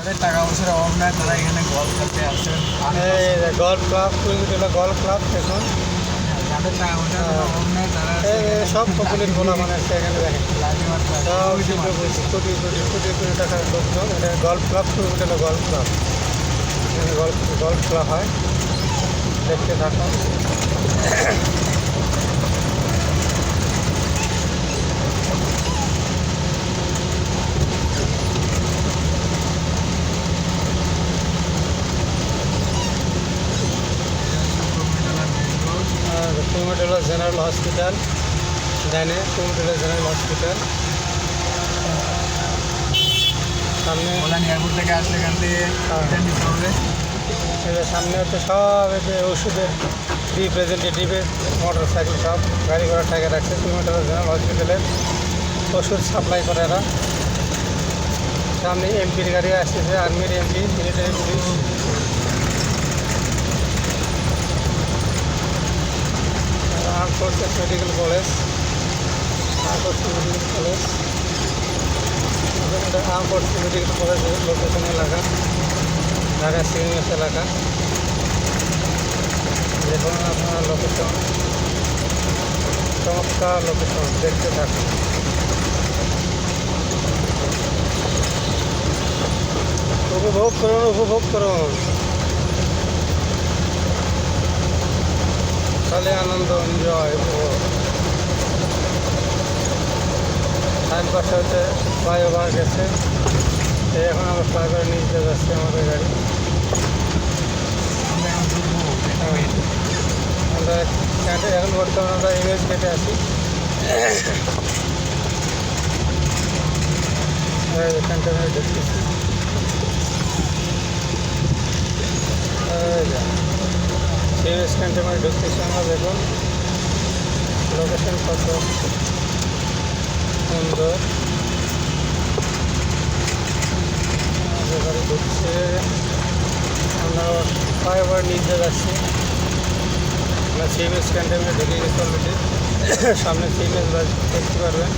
যাদের টাকা পয়সার অভাব নেই তারা এখানে গল্ফ খেলতে আসেন। গল্ফ ক্লাব, কুড়িমিটোলা গল্ফ ক্লাব দেখুন। যাদের টাকা পয়সার অভাব নেই তারা সব পপুলার বলা মানে আছে এখানে দেখেন। সব কোটি কোটি কোটি কোটি টাকার লোকজন। এটা গল্ফ ক্লাব, কুড়িমিটোলা গল্ফ ক্লাব। এখানে গল্ফ ক্লাব হয়, দেখতে থাকুন। কুড়িমিটোলা জেনারেল হসপিটাল, ডাইনে কুড়িমিটোলা জেনারেল হসপিটাল। সামনে এয়ারপোর্ট থেকে আসলে এখান থেকে নিতে হবে। সামনে হচ্ছে সব ওষুধের রিপ্রেজেন্টেটিভের মোটর সাইকেল, সব গাড়ি ঘোড়া টাকা রাখছে। কুড়িমিটোলা জেনারেল হসপিটালের ওষুধ সাপ্লাই করে এরা। সামনে এমপির গাড়ি আসতেছে, আর্মির MP, military police. Arm forces medical college, arm force medical college, arm force medical কলেজের লোকেশন এলাকা, ঢাকা সিএমএস এলাকা। দেখুন আপনার লোকেশন, চমৎকার লোকেশন, দেখতে থাকুন। উপভোগ করুন, উপভোগ করুন, খালি আনন্দ, এনজয়, উপভোগ। টাইম পাশে হচ্ছে ফ্লাইওভার গেছে, এখন আমরা ফ্লাইওভার নিচে যাচ্ছি আমাদের গাড়ি। আমরা এখন বর্তমানে আমরা ইমেজ গেটে আছি। ক্যান্টনমেন্ট দেখতেছি। সিএমএস ক্যান্টনমেন্ট ঢুকতেছি আমরা। দেখুন লোকেশন কত সুন্দর, গাড়ি ঢুকছে। আমরা ফ্লাইওভার নিচে যাচ্ছি। আমরা সিএমএস ক্যান্টনমেন্ট ঢুকে গেছি অলরেডি। সামনে সিএমএস বাস দেখতে পারবেন।